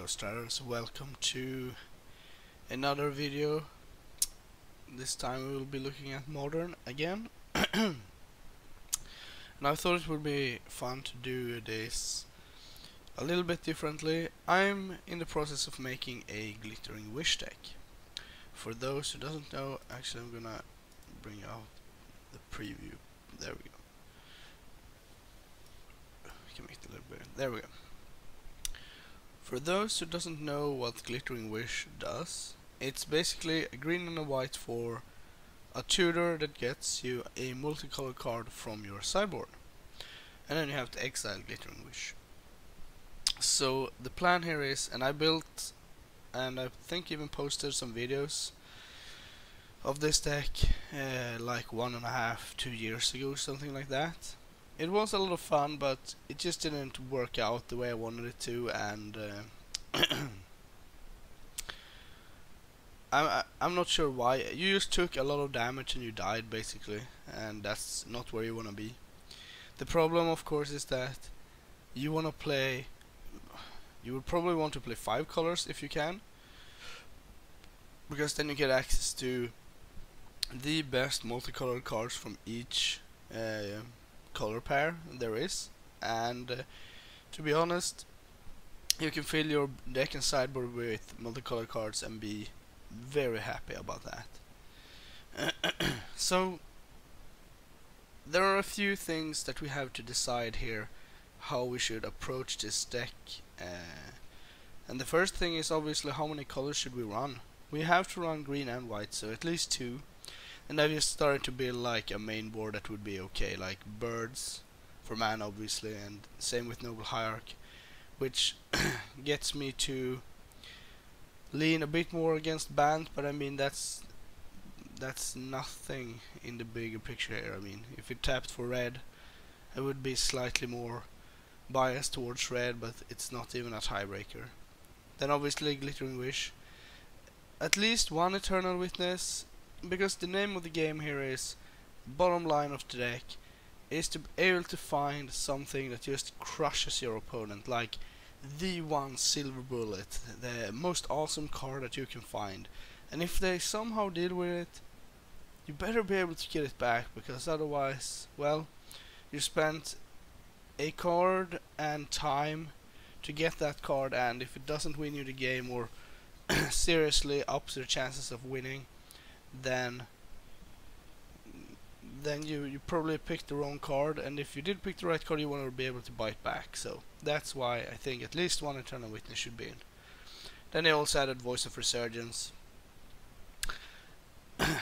Hello Straters, welcome to another video. This time we will be looking at Modern again. And I thought it would be fun to do this a little bit differently. I'm in the process of making a glittering wish deck. For those who doesn't know, actually I'm gonna bring out the preview. There we go. We can make it a little bit. There we go. For those who doesn't know what Glittering Wish does, it's basically a green and a white for a tutor that gets you a multicolored card from your sideboard. And then you have to exile Glittering Wish. So the plan here is, and I built, and I think even posted some videos of this deck like 1.5, 2 years ago, something like that. It was a lot of fun, but it just didn't work out the way I wanted it to, and I'm not sure why. You just took a lot of damage and you died basically, and that's not where you want to be. The problem, of course, is that you want to play. You would probably want to play 5 colors if you can, because then you get access to the best multicolored cards from each color pair there is, and to be honest, you can fill your deck and sideboard with multicolored cards and be very happy about that. So there are a few things that we have to decide here how we should approach this deck, and the first thing is obviously how many colors should we run. We have to run green and white, so at least 2. And I've just started to build like a main board that would be okay, like birds for mana obviously, and same with Noble Hierarch, which gets me to lean a bit more against band, but I mean that's nothing in the bigger picture here. I mean, if it tapped for red, I would be slightly more biased towards red, but it's not even a tiebreaker. Then obviously Glittering Wish, at least 1 Eternal Witness, because the name of the game here is, bottom line of the deck is to be able to find something that just crushes your opponent, like the one silver bullet, the most awesome card that you can find, and if they somehow deal with it, you better be able to get it back, because otherwise, well, you spent a card and time to get that card, and if it doesn't win you the game or seriously ups your chances of winning, then you probably picked the wrong card, and if you did pick the right card, you want to be able to bite back. So that's why I think at least 1 Eternal Witness should be in. Then they also added Voice of Resurgence.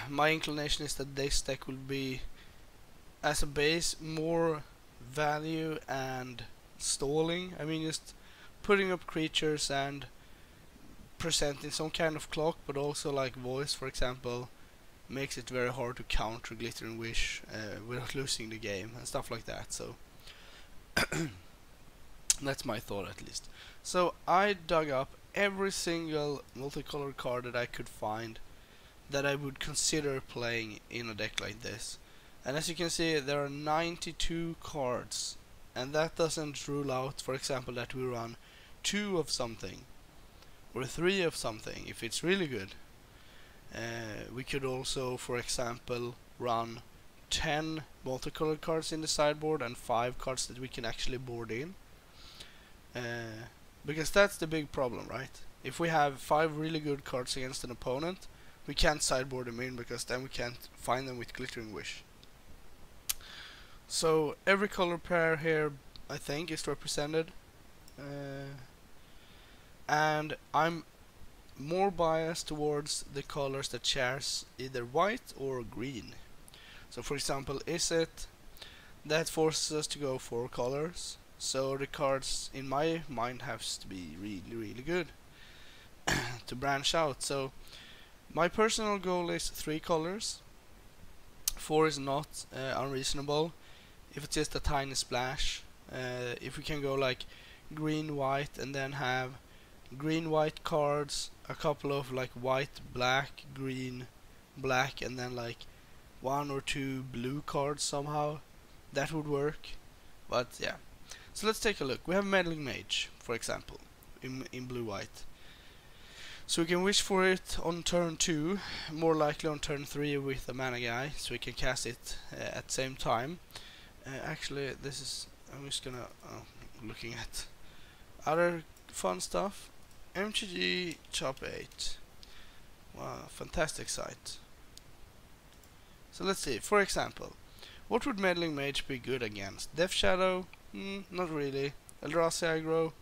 My inclination is that this deck will be, as a base, more value and stalling. I mean, just putting up creatures and presenting some kind of clock, but also like Voice, for example, makes it very hard to counter Glittering Wish without losing the game and stuff like that. So that's my thought at least. So I dug up every single multicolored card that I could find that I would consider playing in a deck like this, and as you can see, there are 92 cards, and that doesn't rule out, for example, that we run 2 of something or 3 of something if it's really good. We could also, for example, run 10 multicolored cards in the sideboard and 5 cards that we can actually board in, because that's the big problem, right? If we have 5 really good cards against an opponent, we can't sideboard them in, because then we can't find them with Glittering Wish. So every color pair here, I think, is represented, and I'm more biased towards the colors that shares either white or green. So for example, is it that forces us to go 4 colors, so the cards in my mind have to be really good to branch out. So my personal goal is 3 colors. 4 is not unreasonable if it's just a tiny splash. If we can go like green white and then have green white cards, a couple of like white black green black, and then like 1 or 2 blue cards somehow, that would work. But yeah, so let's take a look. We have Meddling Mage, for example. in blue-white. So we can wish for it on turn 2, more likely on turn 3 with a mana guy, so we can cast it at the same time. Actually, this is, I'm just gonna, looking at other fun stuff. MTG Top 8. Wow, fantastic site. So let's see, for example, what would Meddling Mage be good against? Death Shadow? Not really. Eldrazi aggro?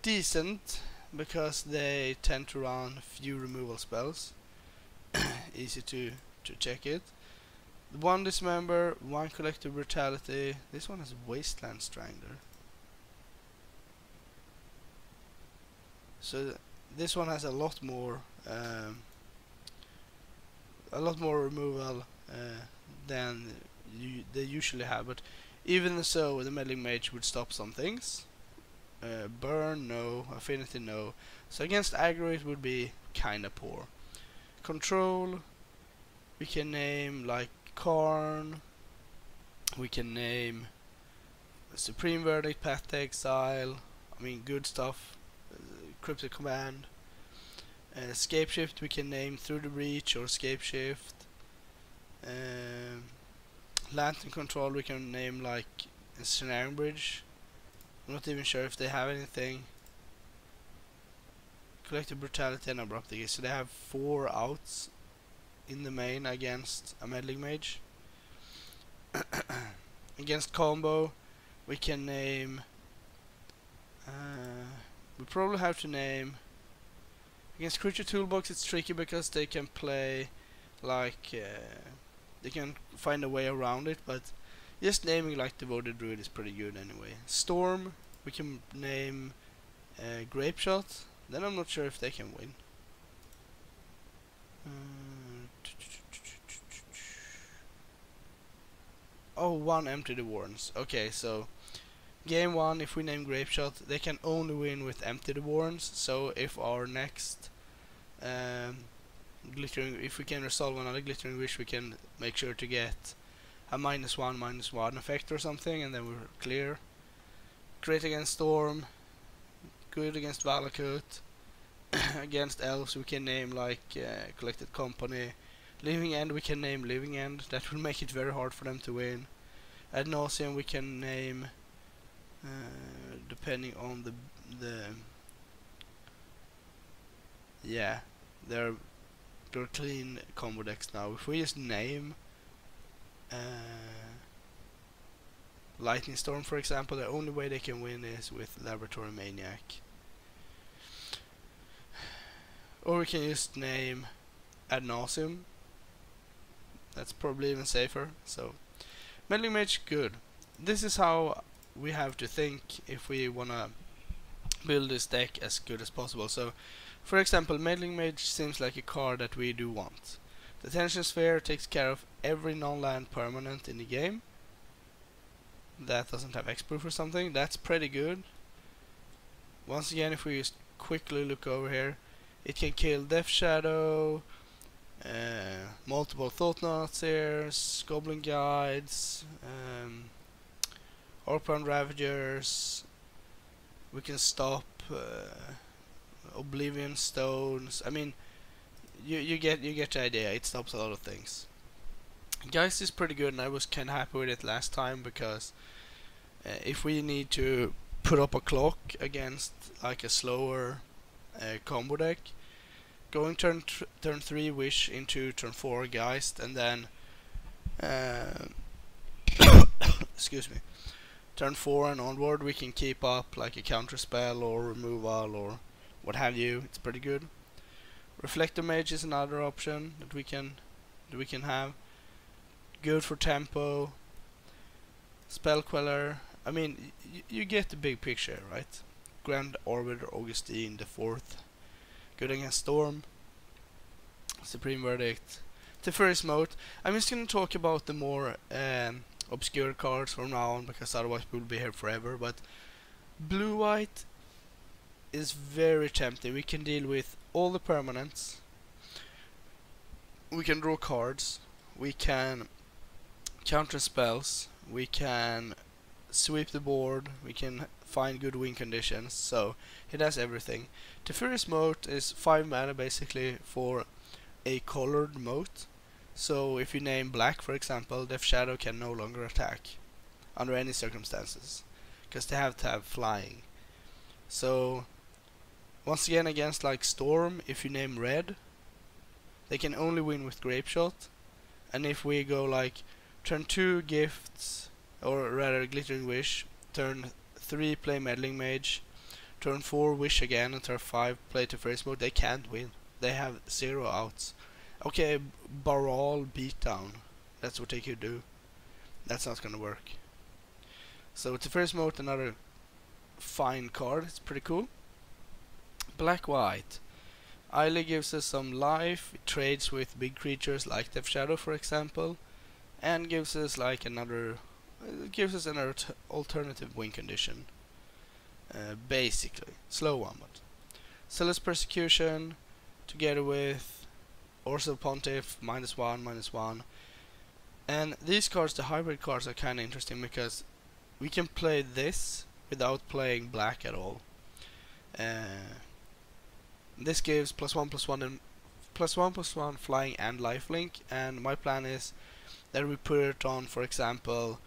Decent, because they tend to run few removal spells. Easy to check it. One Dismember, one Collective Brutality. This one has Wasteland Strangler. So this one has a lot more removal than they usually have, but even so, the Meddling Mage would stop some things. Burn, no. Affinity, no. So against aggro it would be kinda poor. Control, we can name like Karn, we can name Supreme Verdict, Path to Exile, I mean good stuff. Cryptic Command. Scapeshift we can name Through the Breach or Scapeshift. Lantern Control we can name like Ensnaring Bridge. I'm not even sure if they have anything. Collective Brutality and Abrupt Decay. So they have 4 outs in the main against a Meddling Mage. Against combo we can name we probably have to name against Creature Toolbox. It's tricky because they can play like they can find a way around it, but just naming like Devoted Druid is pretty good anyway. Storm we can name Grape Shot, then I'm not sure if they can win. Oh, 1 Empty the Warrens. Okay, so game 1, if we name Grape Shot, they can only win with Empty the Warrens. So if our next glittering, if we can resolve another Glittering Wish, we can make sure to get a -1/-1 effect or something, and then we're clear. Great against Storm, good against Valakut. Against Elves we can name like Collected Company. Living End we can name Living End, that will make it very hard for them to win. Ad Nauseam we can name depending on the yeah, they're clean combo decks now. If we just name Lightning Storm for example, the only way they can win is with Laboratory Maniac. Or we can just name Ad Nauseam. That's probably even safer. So Meddling Mage, good. This is how we have to think if we wanna build this deck as good as possible. So for example, Meddling Mage seems like a card that we do want. The Tension Sphere takes care of every non-land permanent in the game that doesn't have X-Proof or something. That's pretty good. Once again, if we just quickly look over here, it can kill Death Shadow, multiple Thought-Knotseers, Goblin Guides, Orphan Ravagers. We can stop Oblivion Stones. I mean, you get the idea. It stops a lot of things. Geist is pretty good, and I was kinda happy with it last time because if we need to put up a clock against like a slower combo deck, going turn 3 Wish into turn 4 Geist, and then excuse me, turn 4 and onward we can keep up like a counter spell or removal or what have you. It's pretty good. Reflector Mage is another option that we can have. Good for tempo. Spell Queller. I mean, you get the big picture, right? Grand Arbiter Augustine the 4th. Good against Storm. Supreme Verdict. Teferi's Moat. I'm just gonna talk about the more obscure cards from now on, because otherwise we'll be here forever. But blue-white is very tempting. We can deal with all the permanents. We can draw cards. We can counter spells. We can sweep the board, we can find good win conditions, so it has everything. Teferi's moat is 5 mana basically for a colored moat, so if you name black for example, Death Shadow can no longer attack under any circumstances, because they have to have flying. So once again, against like Storm, if you name red, they can only win with Grape Shot, and if we go like turn 2 Gifts, or rather Glittering Wish, turn 3 play Meddling Mage, turn 4 Wish again, and turn 5 play Teferi's Moat, they can't win. They have 0 outs. Okay, Baral Beatdown, that's what they could do. That's not gonna work. So Teferi's Moat, another fine card, it's pretty cool. Black-White. Isley gives us some life, it trades with big creatures like Death Shadow for example, and gives us like another, alternative win condition. Basically, slow one, but Zealous Persecution together with Orso Pontiff, -1/-1. And these cards, the hybrid cards, are kinda interesting because we can play this without playing black at all. This gives +1/+1 and +1/+1 flying and lifelink, and my plan is that we put it on, for example,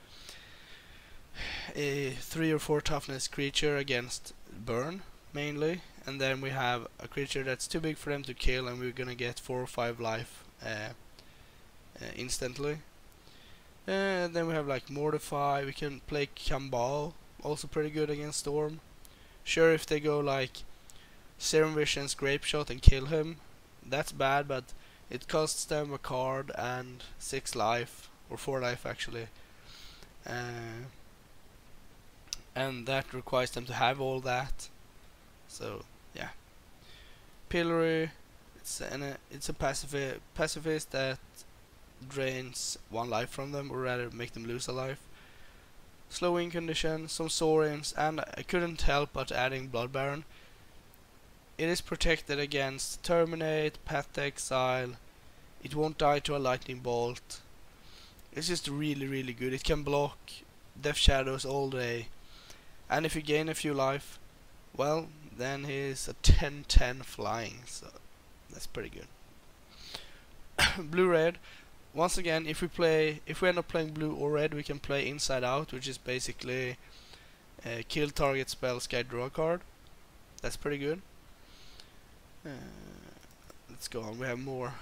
a 3 or 4 toughness creature against burn mainly, and then we have a creature that's too big for them to kill, and we're gonna get 4 or 5 life instantly. Then we have like Mortify, we can play Kambal, also pretty good against Storm. Sure, if they go like Serum Vision's Grape Shot and kill him, that's bad, but it costs them a card and 6 life, or 4 life actually, and that requires them to have all that. So yeah, Pillory, it's a pacifist that drains 1 life from them, or rather make them lose a life. Slow win condition, some Saurians, and I couldn't help but adding Blood Baron. It is protected against Terminate, Path to Exile, it won't die to a Lightning Bolt. It's just really good. It can block Death Shadows all day, and if you gain a few life, well, then he's a 10/10 flying, so that's pretty good. Blue-red, once again, if we end up playing blue or red, we can play Inside Out, which is basically kill target spell, sky, draw a card. That's pretty good. Let's go on, we have more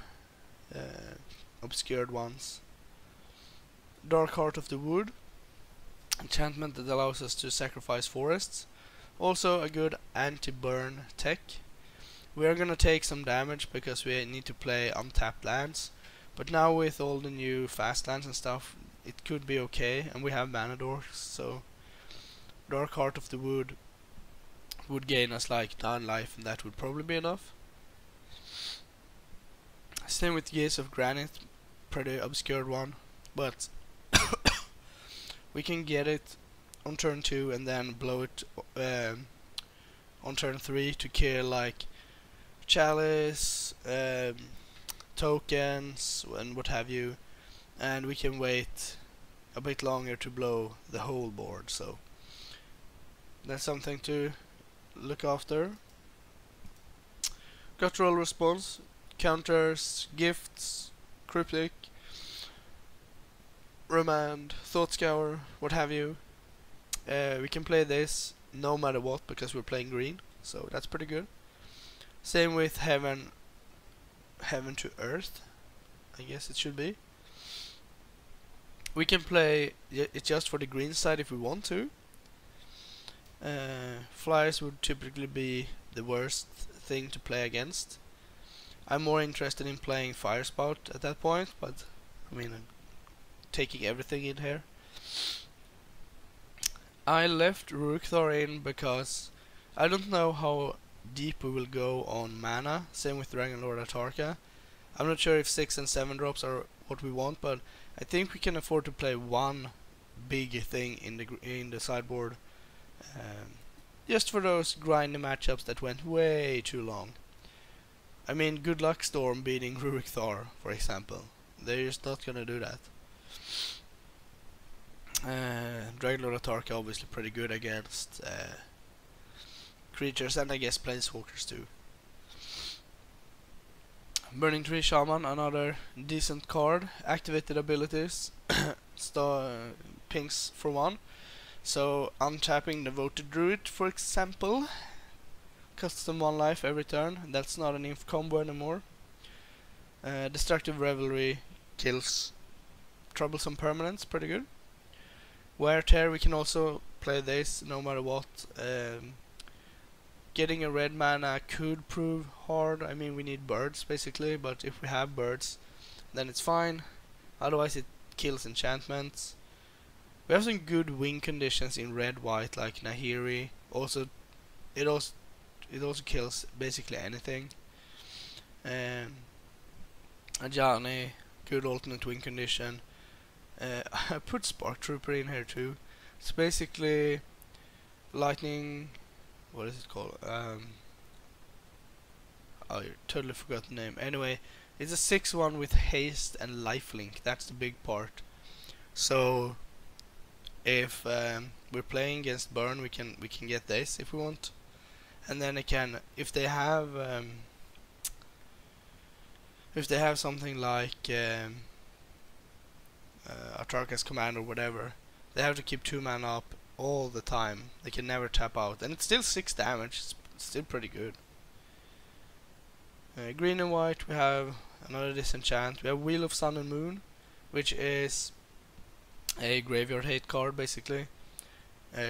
obscured ones. Dark Heart of the Wood, enchantment that allows us to sacrifice forests. Also a good anti-burn tech. We are gonna take some damage because we need to play untapped lands, but now with all the new fast lands and stuff, it could be okay, and we have mana dorks, so Dark Heart of the Wood would gain us like 9 life, and that would probably be enough. Same with Gaze of Granite, pretty obscured one, but we can get it on turn 2 and then blow it on turn 3 to kill like Chalice, tokens, and what have you, and we can wait a bit longer to blow the whole board, so that's something to look after. Guttural Response counters gifts, cryptic, remand, thought scour, what have you. We can play this no matter what because we're playing green, so that's pretty good. Same with heaven to earth, I guess it should be. We can play it just for the green side if we want to. Flyers would typically be the worst thing to play against. I'm more interested in playing Fire Spout at that point, but I mean, I'm taking everything in here. I left Rurikthar in because I don't know how deep we will go on mana. Same with Dragon Lord Atarka. I'm not sure if 6 and 7 drops are what we want, but I think we can afford to play one big thing in the sideboard, just for those grindy matchups that went way too long. I mean, good luck Storm beating Rurikthar, for example. They're just not gonna do that. Dragonlord Autarka obviously pretty good against creatures, and I guess planeswalkers too. Burning Tree Shaman, another decent card. Activated abilities, pings for 1. So untapping the Voted Druid, for example, costs them 1 life every turn. That's not an inf combo anymore. Destructive Revelry kills troublesome permanents, pretty good. Wear Tear, we can also play this no matter what. Getting a red mana could prove hard. I mean, we need birds basically, but if we have birds, then it's fine. Otherwise, it kills enchantments. We have some good win conditions in red-white, like Nahiri. It also kills basically anything. Ajani, good alternate win condition. I put Spark Trooper in here too. It's basically lightning. What is it called? I totally forgot the name. Anyway, it's a 6/1 with haste and lifelink. That's the big part. So if we're playing against burn, we can get this if we want, and then if they have something like Autarka's command or whatever, they have to keep 2 mana up all the time. They can never tap out, and it's still 6 damage. It's still pretty good. Green and white, we have another disenchant. We have Wheel of Sun and Moon, which is a graveyard hate card basically.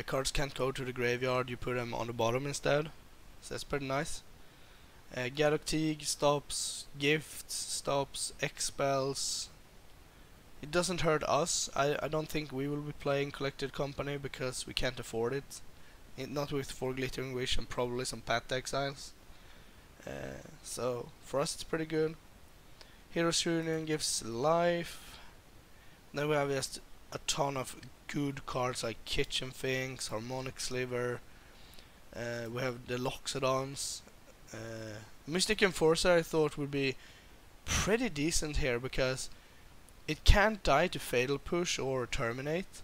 Cards can't go to the graveyard, you put them on the bottom instead, so that's pretty nice. Gadok Teague stops gifts, stops expels. It doesn't hurt us. I don't think we will be playing Collected Company because we can't afford it. Not with 4 Glittering Wish and probably some Path Exiles. So for us it's pretty good. Heroes Reunion gives life. Then we have just a ton of good cards like Kitchen Finks, Harmonic Sliver. We have the Loxodons. Mystic Enforcer I thought would be pretty decent here because it can't die to Fatal Push or Terminate,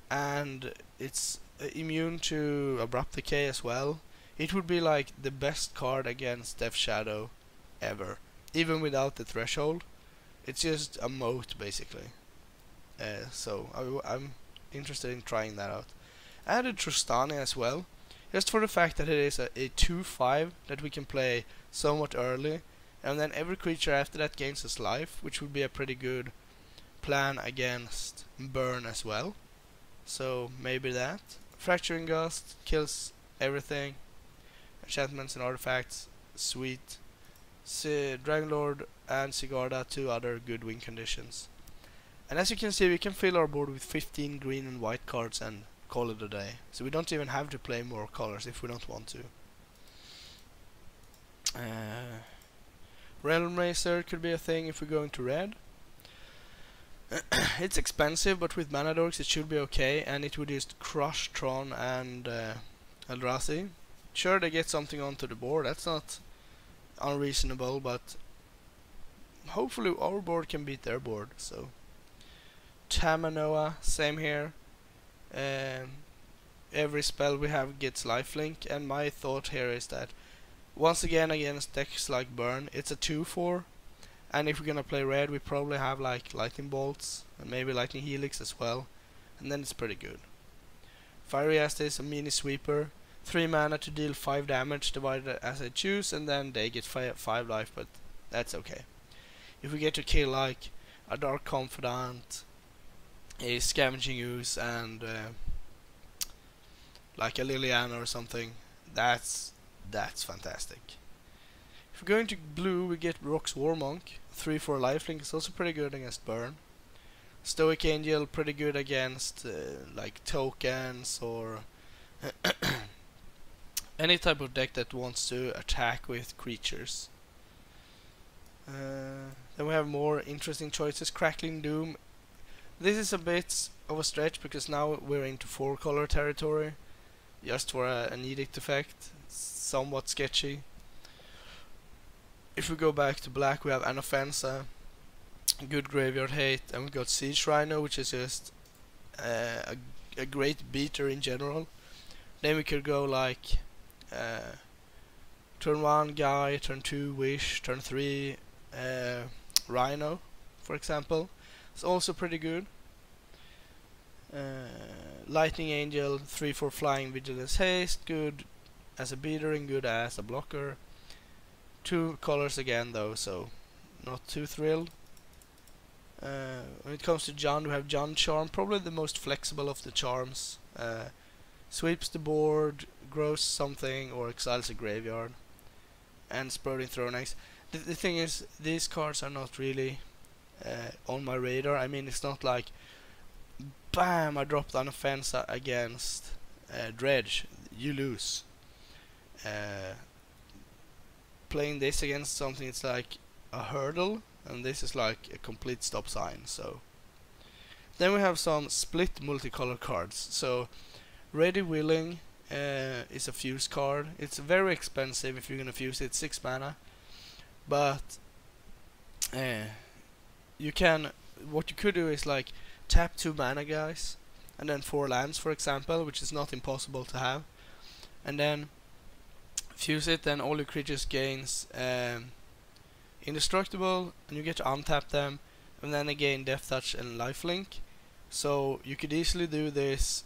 and it's immune to Abrupt Decay as well. It would be like the best card against Death Shadow ever, even without the threshold. It's just a moat basically. So I'm interested in trying that out. I added Trostani as well, just for the fact that it is a 2/5 that we can play somewhat early, and then every creature after that gains its life, which would be a pretty good plan against burn as well. So maybe that. Fracturing Gust kills everything. Enchantments and artifacts, sweet. Dragonlord and Sigarda, 2 other good win conditions. And as you can see, we can fill our board with 15 green and white cards and call it a day. So we don't even have to play more colors if we don't want to. Realm Racer could be a thing if we go into red. It's expensive, but with mana dorks it should be okay, and it would just crush Tron and Eldrazi. Sure, they get something onto the board, that's not unreasonable, but hopefully our board can beat their board. So Tamanoa, same here. Every spell we have gets lifelink, and my thought here is that once again against decks like Burn, it's a 2/4, and if we're gonna play red, we probably have like Lightning Bolts and maybe Lightning Helix as well, and then it's pretty good. Fiery Estes, a mini sweeper, 3 mana to deal 5 damage divided as I choose, and then they get 5 life, but that's okay. If we get to kill like a Dark Confidant, a Scavenging Ooze, and like a Liliana or something, that's fantastic. If we're going to blue, we get Rock's Warmonk, 3/4 lifelink, is also pretty good against burn. Stoic Angel, pretty good against like tokens or any type of deck that wants to attack with creatures. Then we have more interesting choices. Crackling Doom. This is a bit of a stretch because now we're into 4-color territory, just for an edict effect. It's somewhat sketchy. If we go back to black, we have Anoffensa, good graveyard hate, and we got Siege Rhino, which is just a great beater in general. Then we could go like turn 1 Guy, turn 2 Wish, turn 3 Rhino, for example. It's also pretty good. Lightning Angel, 3/4 Flying Vigilance Haste, good as a beater and good as a blocker. 2 colors again though, so not too thrilled. When it comes to John, we have John Charm, probably the most flexible of the charms. Sweeps the board, grows something, or exiles a graveyard. And Sprouting Thronax. The thing is, these cards are not really on my radar. I mean, it's not like, bam, I dropped an offense against Dredge, you lose. Playing this against something, it's like a hurdle, and this is like a complete stop sign. So then we have some split multicolor cards. So Ready Willing is a fuse card. It's very expensive if you're gonna fuse it, 6 mana. But you can, what you could do is like tap 2 mana guys, and then 4 lands for example, which is not impossible to have, and then fuse it. Then all your creatures gains indestructible, and you get to untap them, and then again Death Touch and Lifelink. So you could easily do this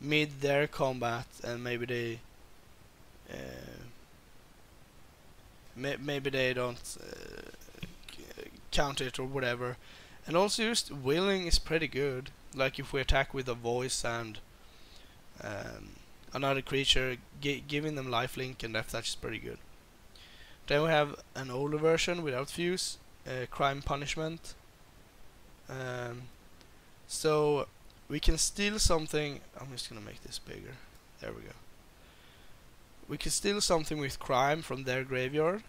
mid their combat, and maybe they maybe they don't count it or whatever. And also just Willing is pretty good, like if we attack with a voice and another creature, giving them lifelink and Death Touch is pretty good. Then we have an older version without fuse, Crime Punishment. So we can steal something. I'm just gonna make this bigger. There we go. We can steal something with crime from their graveyard,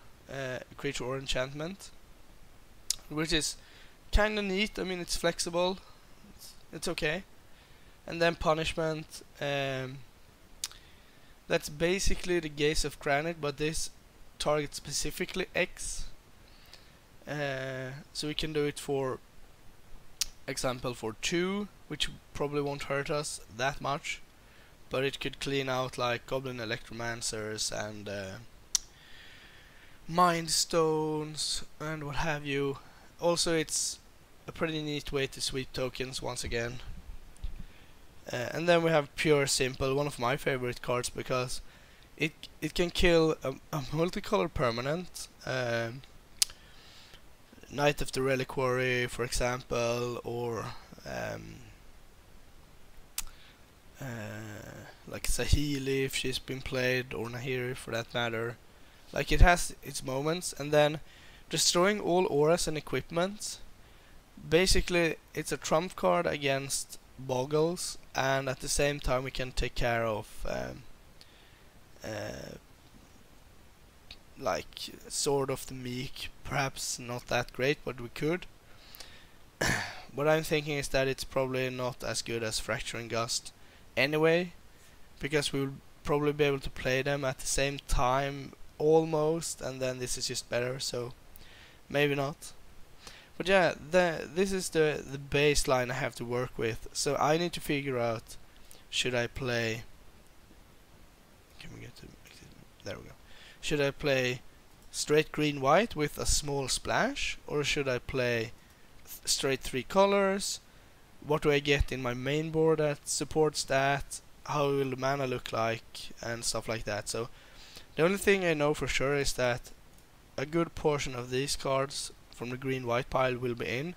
creature or enchantment, which is kinda neat. I mean, it's flexible. It's okay. And then punishment. That's basically the Gaze of Granite, but this targets specifically X. So we can do it for example for 2, which probably won't hurt us that much, but it could clean out like Goblin Electromancers and Mind Stones and what have you. Also, it's a pretty neat way to sweep tokens once again. And then we have Pure Simple, one of my favorite cards, because it can kill a multicolor permanent, Knight of the Reliquary for example, or like Sahili if she's been played, or Nahiri for that matter. Like, it has its moments. And then destroying all auras and equipment. Basically it's a trump card against boggles, and at the same time we can take care of like Sword of the Meek. Perhaps not that great, but we could. What I'm thinking is that it's probably not as good as Fracturing Gust anyway, because we will probably be able to play them at the same time almost, and then this is just better, so maybe not. But yeah, this is the baseline I have to work with. So I need to figure out, should I play, can we get to, there we go. Should I play straight green white with a small splash, or should I play straight 3 colors? What do I get in my main board that supports that? How will the mana look like, and stuff like that. So the only thing I know for sure is that a good portion of these cards from the green white pile will be in,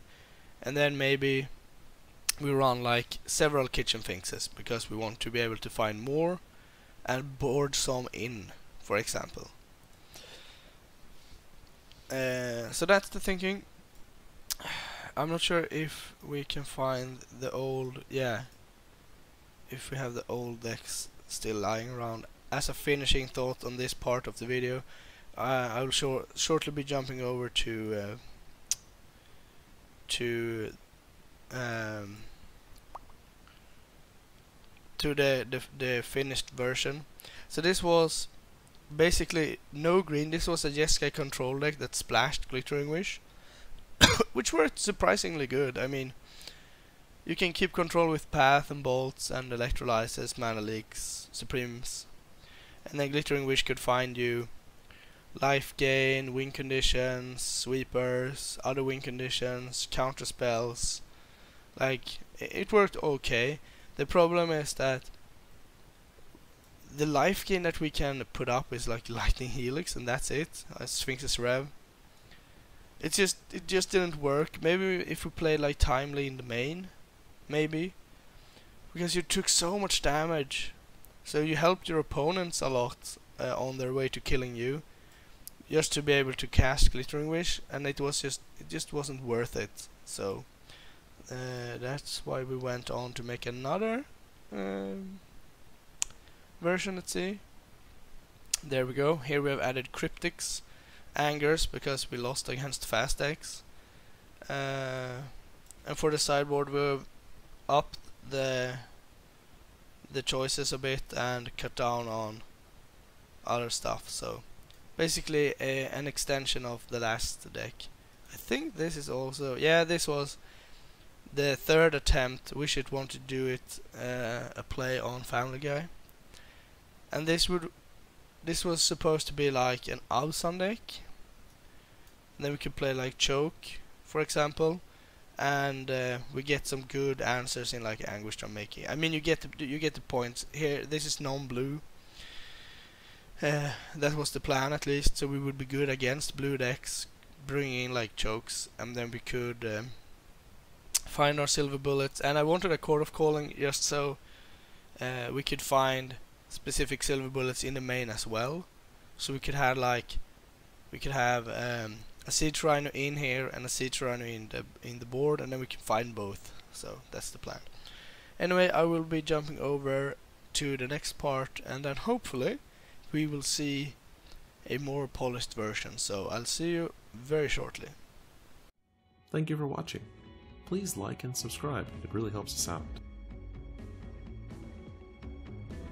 and then maybe we run like several Kitchen Finks because we want to be able to find more and board some in, for example. So that's the thinking. I'm not sure if we can find the old, if we have the old decks still lying around. As a finishing thought on this part of the video, I will shortly be jumping over to the finished version. So this was basically no green. This was a Jeskai control deck that splashed Glittering Wish, which worked surprisingly good. I mean, You can keep control with path and bolts and electrolyzers, mana leaks, supremes. And then Glittering Wish could find you life gain, win conditions, sweepers, other win conditions, counter spells. Like, it worked okay. The problem is that the life gain that we can put up is like Lightning Helix, and that's it. Sphinx's Rev. It just didn't work. Maybe if we played like Timely in the main, maybe, because you took so much damage, so you helped your opponents a lot on their way to killing you, just to be able to cast Glittering Wish, and it just wasn't worth it. So that's why we went on to make another version. Let's see. There we go. Here we have added Cryptics, Angers, because we lost against Fast X. And for the sideboard we've upped the choices a bit and cut down on other stuff. So basically an extension of the last deck. I think this is also, yeah, this was the third attempt. Wish It wanted to do it a play on Family Guy, and this was supposed to be like an Absan deck. And then we could play like Choke, for example, and we get some good answers in like Anguish Drum Making. I mean, you get the points here. This is non-blue. That was the plan, at least, so we would be good against blue decks, bringing in like Chokes, and then we could find our silver bullets. And I wanted a Court of Calling just so we could find specific silver bullets in the main as well, so we could have a Siege Rhino in here and a Siege Rhino in the board, and then we can find both. So that's the plan. Anyway, I will be jumping over to the next part, and then hopefully we will see a more polished version. So I'll see you very shortly. Thank you for watching. Please like and subscribe, it really helps us out.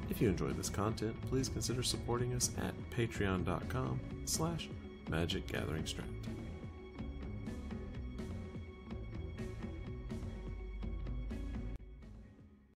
If you enjoyed this content, please consider supporting us at patreon.com/magicgatheringstrand.